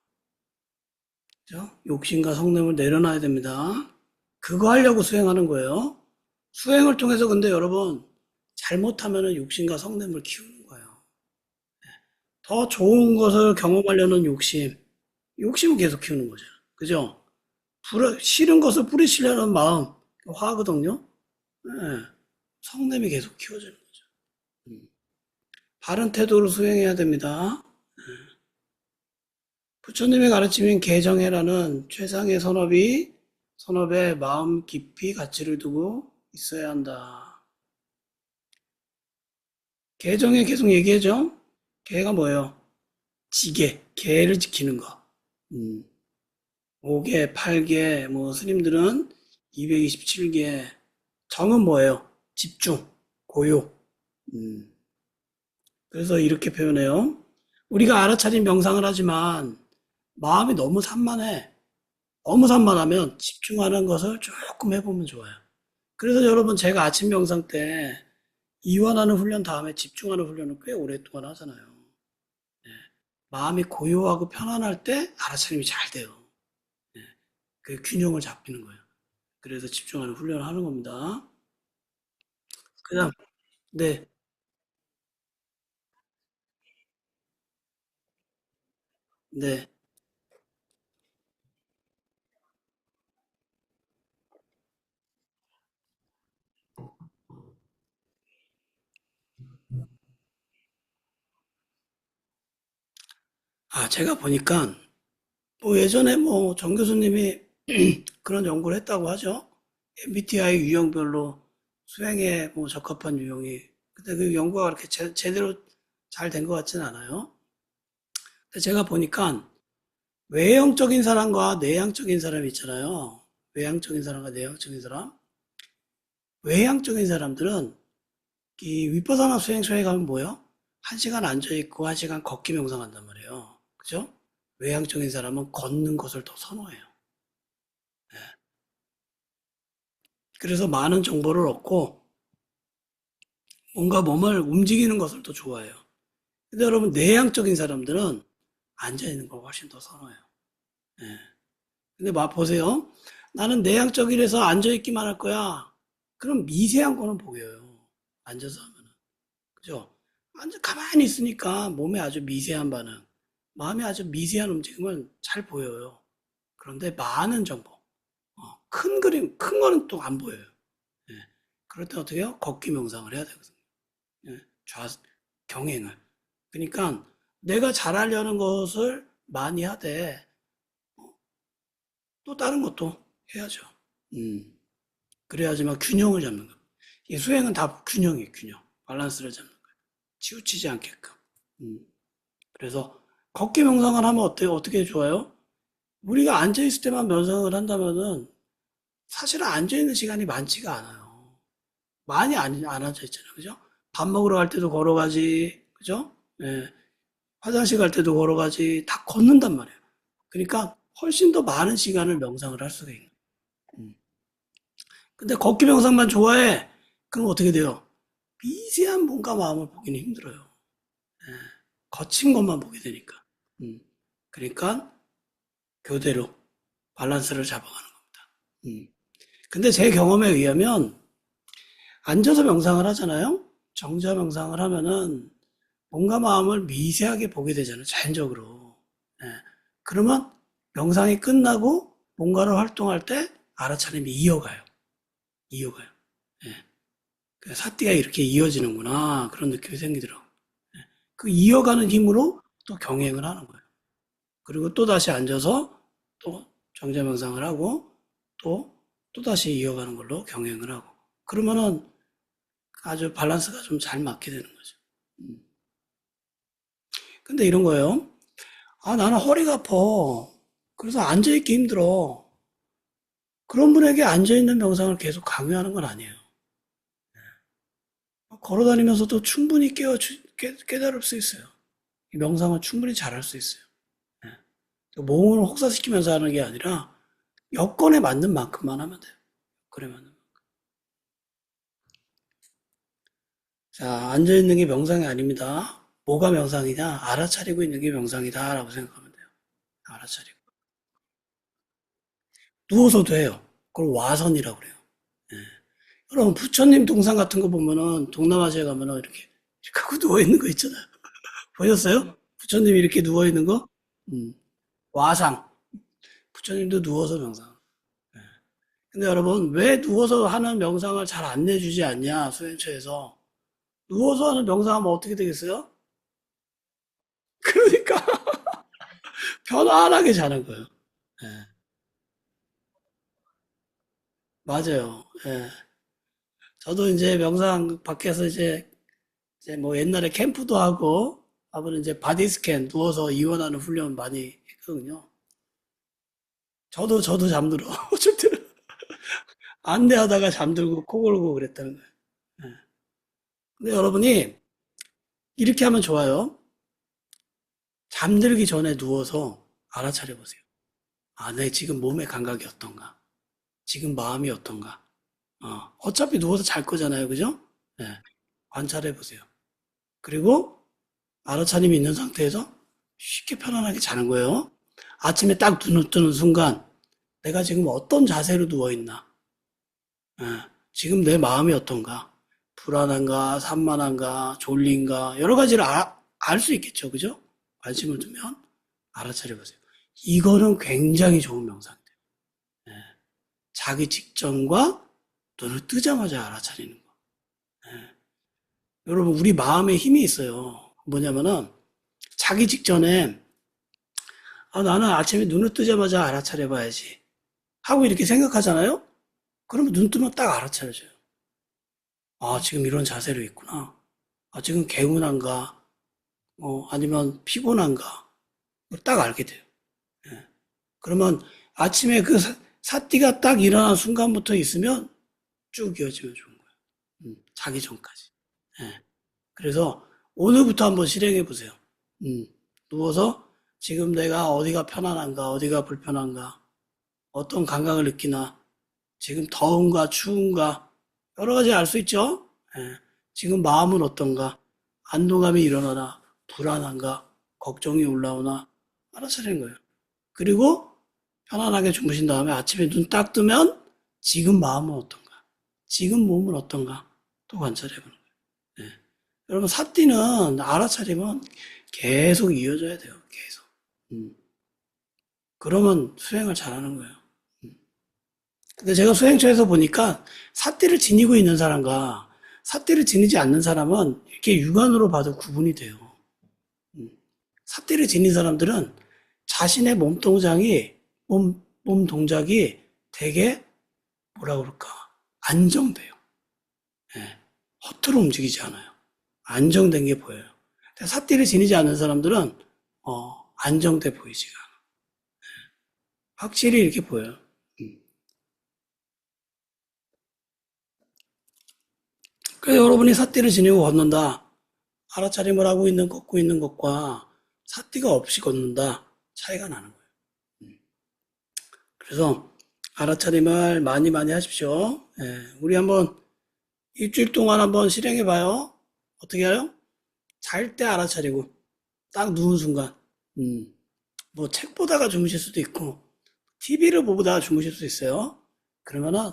Speaker 1: 그죠? 욕심과 성냄을 내려놔야 됩니다. 그거 하려고 수행하는 거예요. 수행을 통해서 근데 여러분, 잘못하면은 욕심과 성냄을 키우는 거예요. 더 좋은 것을 경험하려는 욕심, 욕심을 계속 키우는 거죠. 그죠? 싫은 것을 뿌리치려는 마음, 화거든요. 예, 성냄이 계속 키워지는 거죠. 바른 태도로 수행해야 됩니다. 부처님의 가르침인 개정해라는 최상의 선업에 마음 깊이 가치를 두고 있어야 한다. 개정에 계속 얘기하죠? 개가 뭐예요? 개를 지키는 거. 음, 5개, 8개, 뭐, 스님들은 227개. 정은 뭐예요? 집중, 고요. 음, 그래서 이렇게 표현해요. 우리가 알아차린 명상을 하지만 마음이 너무 산만해. 너무 산만하면 집중하는 것을 조금 해보면 좋아요. 그래서 여러분 제가 아침 명상 때 이완하는 훈련 다음에 집중하는 훈련을 꽤 오랫동안 하잖아요. 마음이 고요하고 편안할 때 알아차림이 잘 돼요. 그 균형을 잡히는 거예요. 그래서 집중하는 훈련을 하는 겁니다. 그냥 네, 네. 아, 제가 보니까 뭐 예전에 뭐 정 교수님이 그런 연구를 했다고 하죠. MBTI 유형별로 수행에 뭐 적합한 유형이. 근데 그 연구가 그렇게 제대로 잘 된 것 같지는 않아요. 근데 제가 보니까 외형적인 사람과 내향적인 사람이 있잖아요. 외향적인 사람과 내향적인 사람. 외향적인 사람들은 이 위퍼사나 수행소에 가면 뭐예요? 한 시간 앉아있고 한 시간 걷기 명상한단 말이에요. 그죠? 외향적인 사람은 걷는 것을 더 선호해요. 그래서 많은 정보를 얻고 뭔가 몸을 움직이는 것을 더 좋아해요. 근데 여러분 내향적인 사람들은 앉아있는 걸 훨씬 더 선호해요. 예. 근데 보세요. 나는 내향적이라서 앉아있기만 할 거야. 그럼 미세한 거는 보여요. 앉아서 하면은. 그죠? 가만히 있으니까 몸에 아주 미세한 반응, 마음에 아주 미세한 움직임은 잘 보여요. 그런데 많은 정보, 큰 그림, 큰 거는 또 안 보여요. 예. 그럴 때 어떻게 해요? 걷기 명상을 해야 되거든요. 예. 경행을. 그러니까 내가 잘하려는 것을 많이 하되 또 다른 것도 해야죠. 음. 그래야지만 균형을 잡는 거예요. 이 수행은 다 균형이에요, 균형. 밸런스를 잡는 거예요. 치우치지 않게끔. 음. 그래서 걷기 명상을 하면 어때요? 어떻게 좋아요? 우리가 앉아있을 때만 명상을 한다면은 사실은 앉아있는 시간이 많지가 않아요. 많이 안 앉아있잖아요. 그죠? 밥 먹으러 갈 때도 걸어가지. 그죠? 예. 화장실 갈 때도 걸어가지. 다 걷는단 말이에요. 그러니까 훨씬 더 많은 시간을 명상을 할 수가 있는. 음. 근데 걷기 명상만 좋아해. 그럼 어떻게 돼요? 미세한 몸과 마음을 보기는 힘들어요. 거친 것만 보게 되니까. 음. 그러니까 교대로 밸런스를 잡아가는 겁니다. 근데 제 경험에 의하면 앉아서 명상을 하잖아요. 정자 명상을 하면은 몸과 마음을 미세하게 보게 되잖아요. 자연적으로. 예. 그러면 명상이 끝나고 뭔가를 활동할 때 알아차림이 이어가요. 이어가요. 예. 그 사띠가 이렇게 이어지는구나. 그런 느낌이 생기더라고요. 그 이어가는 힘으로 또 경행을 하는 거예요. 그리고 또 다시 앉아서 또 정자 명상을 하고 또, 또 다시 이어가는 걸로 경행을 하고. 그러면은 아주 밸런스가 좀 잘 맞게 되는 거죠. 근데 이런 거예요. 아, 나는 허리가 아파. 그래서 앉아있기 힘들어. 그런 분에게 앉아있는 명상을 계속 강요하는 건 아니에요. 걸어 다니면서도 충분히 깨달을 수 있어요. 이 명상은 충분히 잘할 수 있어요. 몸을 혹사시키면서 하는 게 아니라 여건에 맞는 만큼만 하면 돼요. 그래 맞는. 자, 앉아있는 게 명상이 아닙니다. 뭐가 명상이냐? 알아차리고 있는 게 명상이다라고 생각하면 돼요. 알아차리고. 누워서도 해요. 그걸 와선이라고 그래요. 여러분, 부처님 동상 같은 거 보면은 동남아시아 가면은 이렇게 하고 누워 있는 거 있잖아요. 보셨어요? 부처님이 이렇게 누워 있는 거? 음, 와상. 부처님도 누워서 명상. 근데 여러분, 왜 누워서 하는 명상을 잘 안 내주지 않냐, 수행처에서. 누워서 하는 명상하면 어떻게 되겠어요? 그러니까, 편안하게 자는 거예요. 예, 맞아요. 예. 저도 이제 명상 밖에서 이제 뭐 옛날에 캠프도 하고, 하면 이제 바디 스캔 누워서 이완하는 훈련 많이 했거든요. 저도 잠들어. 어쩔 때는 안대하다가 잠들고 코 골고 그랬다는 거예요. 예. 근데 여러분이 이렇게 하면 좋아요. 잠들기 전에 누워서 알아차려 보세요. 아, 내 지금 몸의 감각이 어떤가? 지금 마음이 어떤가? 어차피 누워서 잘 거잖아요. 그죠? 예. 관찰해 보세요. 그리고 알아차림이 있는 상태에서 쉽게 편안하게 자는 거예요. 아침에 딱 눈을 뜨는 순간 내가 지금 어떤 자세로 누워 있나? 예. 지금 내 마음이 어떤가? 불안한가? 산만한가? 졸린가? 여러 가지를 알 수 있겠죠. 그죠? 관심을 두면 알아차려 보세요. 이거는 굉장히 좋은 명상이에요. 예. 자기 직전과 눈을 뜨자마자 알아차리는 거. 여러분, 우리 마음에 힘이 있어요. 뭐냐면은, 자기 직전에, 아, 나는 아침에 눈을 뜨자마자 알아차려 봐야지. 하고 이렇게 생각하잖아요? 그러면 눈 뜨면 딱 알아차려져요. 아, 지금 이런 자세로 있구나. 아, 지금 개운한가? 아니면 피곤한가? 딱 알게 돼요. 그러면 아침에 그 사띠가 딱 일어난 순간부터 있으면 쭉 이어지면 좋은 거예요. 자기 전까지. 예. 그래서 오늘부터 한번 실행해 보세요. 음, 누워서 지금 내가 어디가 편안한가, 어디가 불편한가, 어떤 감각을 느끼나, 지금 더운가, 추운가, 여러 가지 알 수 있죠? 예. 지금 마음은 어떤가, 안도감이 일어나나, 불안한가, 걱정이 올라오나, 알아차리는 거예요. 그리고 편안하게 주무신 다음에 아침에 눈 딱 뜨면 지금 마음은 어떤가, 지금 몸은 어떤가, 또 관찰해 보는 거예요. 예. 여러분, 사띠는 알아차리면 계속 이어져야 돼요. 계속. 음. 그러면 수행을 잘하는 거예요. 근데 제가 수행처에서 보니까 사띠를 지니고 있는 사람과 사띠를 지니지 않는 사람은 이렇게 육안으로 봐도 구분이 돼요. 사띠를 지닌 사람들은 자신의 몸 동작이 되게 뭐라 그럴까? 안정돼요. 예. 허투루 움직이지 않아요. 안정된 게 보여요. 근데 사띠를 지니지 않는 사람들은 안정돼 보이지가 않아요. 확실히 이렇게 보여요. 그래서 여러분이 사띠를 지니고 걷는다. 알아차림을 하고 있는 걷고 있는 것과 사띠가 없이 걷는다. 차이가 나는 거예요. 그래서 알아차림을 많이 많이 하십시오. 예, 우리 한번 일주일 동안 한번 실행해 봐요. 어떻게 해요? 잘 때 알아차리고 딱 누운 순간 뭐 책 보다가 주무실 수도 있고 TV를 보다가 주무실 수 있어요. 그러면은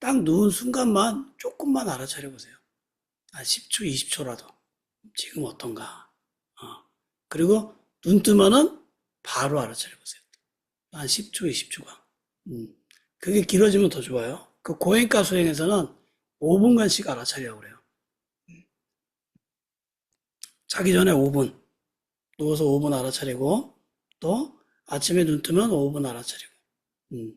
Speaker 1: 딱 누운 순간만 조금만 알아차려 보세요. 한 10초, 20초라도. 지금 어떤가. 그리고 눈 뜨면은 바로 알아차려 보세요. 한 10초, 20초가. 그게 길어지면 더 좋아요. 그 고행가 수행에서는 5분간씩 알아차리라고 그래요. 자기 전에 5분, 누워서 5분 알아차리고, 또 아침에 눈 뜨면 5분 알아차리고, 음,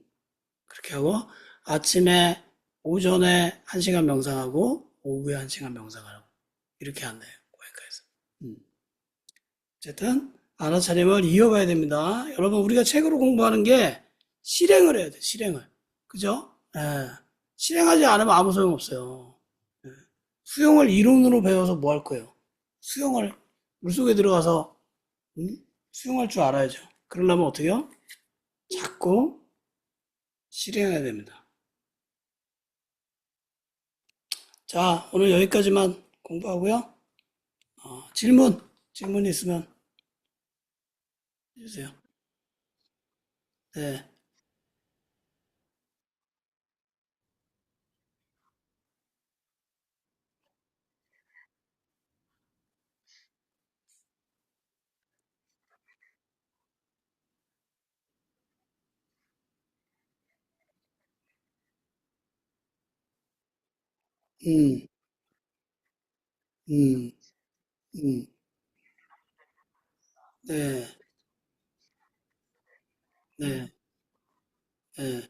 Speaker 1: 그렇게 하고, 아침에, 오전에 1시간 명상하고, 오후에 1시간 명상하라고. 이렇게 한대요, 고행가에서. 음. 어쨌든, 알아차림을 이어가야 됩니다. 여러분, 우리가 책으로 공부하는 게 실행을 해야 돼, 실행을. 그죠? 예. 실행하지 않으면 아무 소용 없어요. 수영을 이론으로 배워서 뭐 할 거예요? 수영을 물속에 들어가서 수영할 줄 알아야죠. 그러려면 어떻게요? 자꾸 실행해야 됩니다. 자, 오늘 여기까지만 공부하고요. 질문 있으면 해주세요. 네. 음, 음, 음, 네, 네, 네.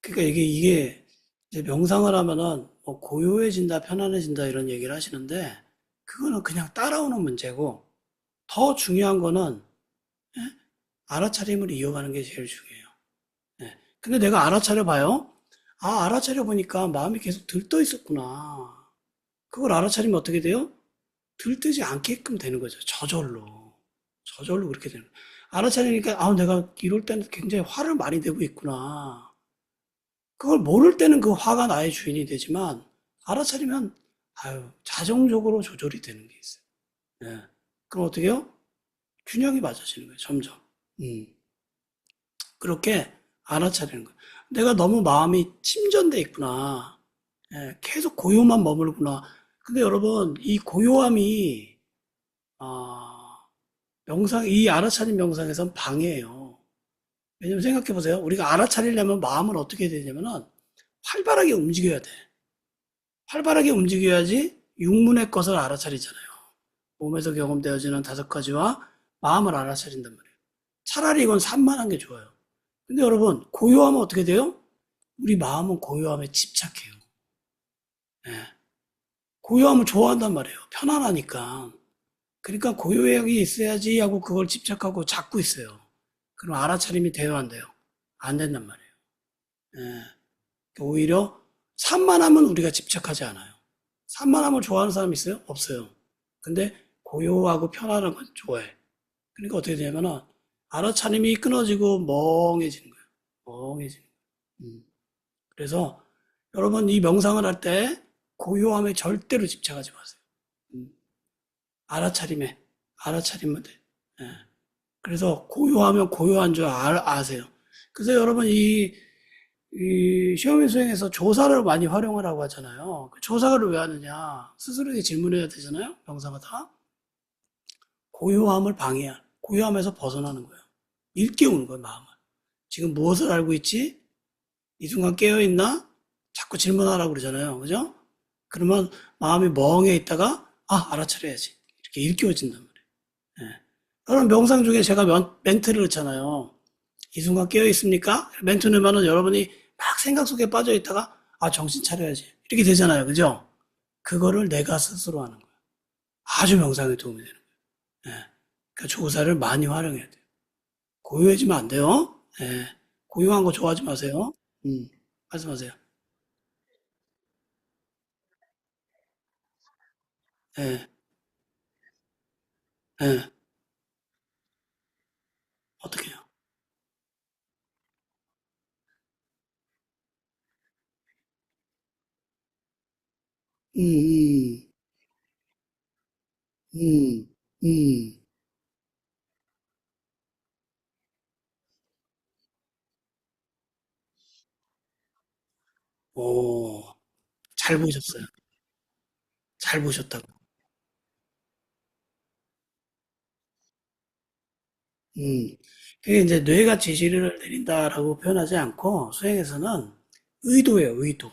Speaker 1: 그러니까 이게 이제 명상을 하면은 뭐 고요해진다, 편안해진다 이런 얘기를 하시는데 그거는 그냥 따라오는 문제고 더 중요한 거는 알아차림을 이어가는 게 제일 중요해요. 예. 근데 내가 알아차려 봐요. 아, 알아차려 보니까 마음이 계속 들떠 있었구나. 그걸 알아차리면 어떻게 돼요? 들뜨지 않게끔 되는 거죠. 저절로. 저절로 그렇게 되는 거예요. 알아차리니까, 아, 내가 이럴 때는 굉장히 화를 많이 내고 있구나. 그걸 모를 때는 그 화가 나의 주인이 되지만, 알아차리면, 아유, 자정적으로 조절이 되는 게 있어요. 예. 그럼 어떻게 해요? 균형이 맞아지는 거예요, 점점. 음. 그렇게 알아차리는 거예요. 내가 너무 마음이 침전돼 있구나. 예, 계속 고요만 머무르구나. 근데 여러분, 이 고요함이, 아, 이 알아차림 명상에선 방해예요. 왜냐면 생각해 보세요. 우리가 알아차리려면 마음을 어떻게 해야 되냐면은 활발하게 움직여야 돼. 활발하게 움직여야지 육문의 것을 알아차리잖아요. 몸에서 경험되어지는 다섯 가지와 마음을 알아차린단 말이에요. 차라리 이건 산만한 게 좋아요. 근데 여러분, 고요하면 어떻게 돼요? 우리 마음은 고요함에 집착해요. 예. 고요함을 좋아한단 말이에요. 편안하니까. 그러니까 고요함이 있어야지 하고 그걸 집착하고 잡고 있어요. 그럼 알아차림이 돼요, 안 돼요? 안 된단 말이에요. 예. 오히려 산만함은 우리가 집착하지 않아요. 산만함을 좋아하는 사람 있어요? 없어요. 근데 고요하고 편안한 건 좋아해. 그러니까 어떻게 되냐면은 알아차림이 끊어지고 멍해지는 거예요. 멍해지는 거예요. 그래서 여러분 이 명상을 할 때 고요함에 절대로 집착하지 마세요. 음, 알아차림에 알아차리면 돼. 예. 그래서 고요하면 고요한 줄 아세요. 그래서 여러분 이 시험인 수행에서 조사를 많이 활용을 하고 하잖아요. 그 조사를 왜 하느냐? 스스로에게 질문해야 되잖아요. 명상하다. 고요함을 방해한, 고요함에서 벗어나는 거예요. 일깨우는 거예요, 마음을. 지금 무엇을 알고 있지? 이 순간 깨어있나? 자꾸 질문하라고 그러잖아요. 그죠? 그러면 마음이 멍해 있다가, 아, 알아차려야지. 이렇게 일깨워진단 말이에요. 예. 그럼 명상 중에 제가 멘트를 넣잖아요. 이 순간 깨어 있습니까? 멘트 넣으면은 여러분이 막 생각 속에 빠져 있다가, 아, 정신 차려야지. 이렇게 되잖아요. 그죠? 그거를 내가 스스로 하는 거예요. 아주 명상에 도움이 되는 거예요. 예. 그러니까 조사를 많이 활용해야 돼요. 고요해지면 안 돼요. 예. 고요한 거 좋아하지 마세요. 음, 말씀하세요. 예, 예. 어떻게 해요? 음, 음, 음. 오, 잘 보셨어요. 잘 보셨다고. 음. 그게 이제 뇌가 지시를 내린다라고 표현하지 않고 수행에서는 의도예요, 의도.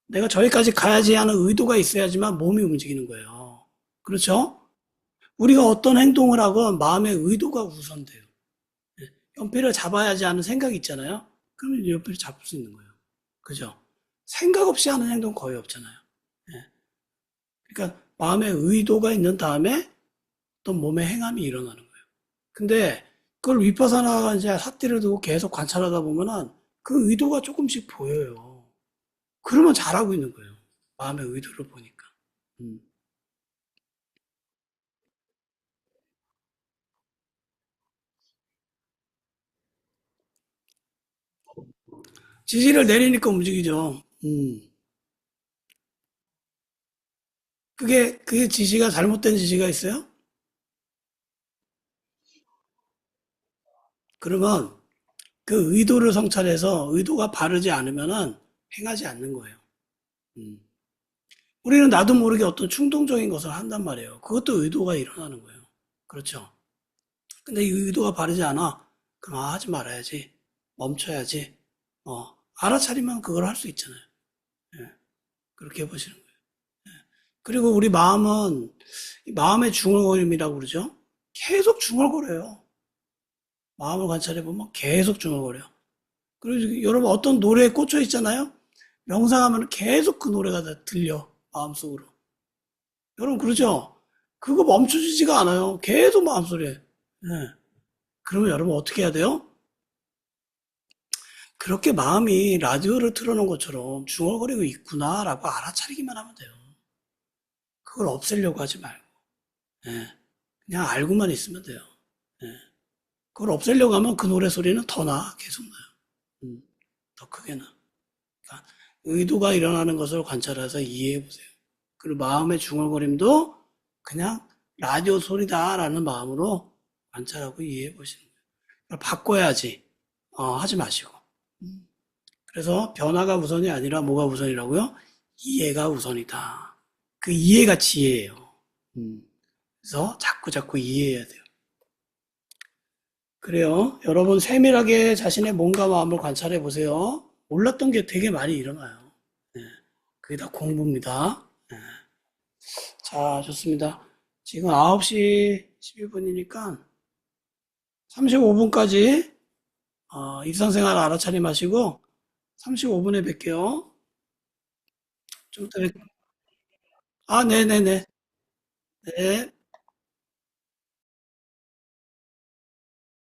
Speaker 1: 내가 저기까지 가야지 하는 의도가 있어야지만 몸이 움직이는 거예요. 그렇죠? 우리가 어떤 행동을 하건 마음의 의도가 우선돼요. 연필을 잡아야지 하는 생각이 있잖아요. 그러면 연필을 잡을 수 있는 거예요. 그죠? 생각 없이 하는 행동 거의 없잖아요. 예. 그러니까 마음의 의도가 있는 다음에 또 몸의 행함이 일어나는 거예요. 근데 그걸 위파사나 이제 삿대를 두고 계속 관찰하다 보면은 그 의도가 조금씩 보여요. 그러면 잘하고 있는 거예요. 마음의 의도를 보니까. 음. 지시를 내리니까 움직이죠. 그게 지시가 잘못된 지시가 있어요? 그러면 그 의도를 성찰해서 의도가 바르지 않으면은 행하지 않는 거예요. 음. 우리는 나도 모르게 어떤 충동적인 것을 한단 말이에요. 그것도 의도가 일어나는 거예요. 그렇죠. 근데 이 의도가 바르지 않아. 그럼 하지 말아야지. 멈춰야지. 알아차리면 그걸 할 수 있잖아요. 예, 그렇게 해보시는 거예요. 그리고 우리 마음은 마음의 중얼거림이라고 그러죠. 계속 중얼거려요. 마음을 관찰해 보면 계속 중얼거려. 그리고 여러분 어떤 노래에 꽂혀 있잖아요. 명상하면 계속 그 노래가 다 들려 마음속으로. 여러분 그러죠? 그거 멈춰지지가 않아요. 계속 마음속에. 예. 그러면 여러분 어떻게 해야 돼요? 그렇게 마음이 라디오를 틀어놓은 것처럼 중얼거리고 있구나라고 알아차리기만 하면 돼요. 그걸 없애려고 하지 말고. 예. 그냥 알고만 있으면 돼요. 예. 그걸 없애려고 하면 그 노래 소리는 더 나, 계속 나요. 음, 더 크게 나. 그러니까 의도가 일어나는 것을 관찰해서 이해해 보세요. 그리고 마음의 중얼거림도 그냥 라디오 소리다라는 마음으로 관찰하고 이해해 보시는 거예요. 바꿔야지. 하지 마시고. 그래서 변화가 우선이 아니라 뭐가 우선이라고요? 이해가 우선이다. 그 이해가 지혜예요. 그래서 자꾸 자꾸 이해해야 돼요. 그래요. 여러분 세밀하게 자신의 몸과 마음을 관찰해 보세요. 몰랐던 게 되게 많이 일어나요. 네. 그게 다 공부입니다. 네. 자, 좋습니다. 지금 9시 12분이니까 35분까지 일상생활 알아차림하시고 35분에 뵐게요. 좀 이따 뵐게요. 네네네. 네.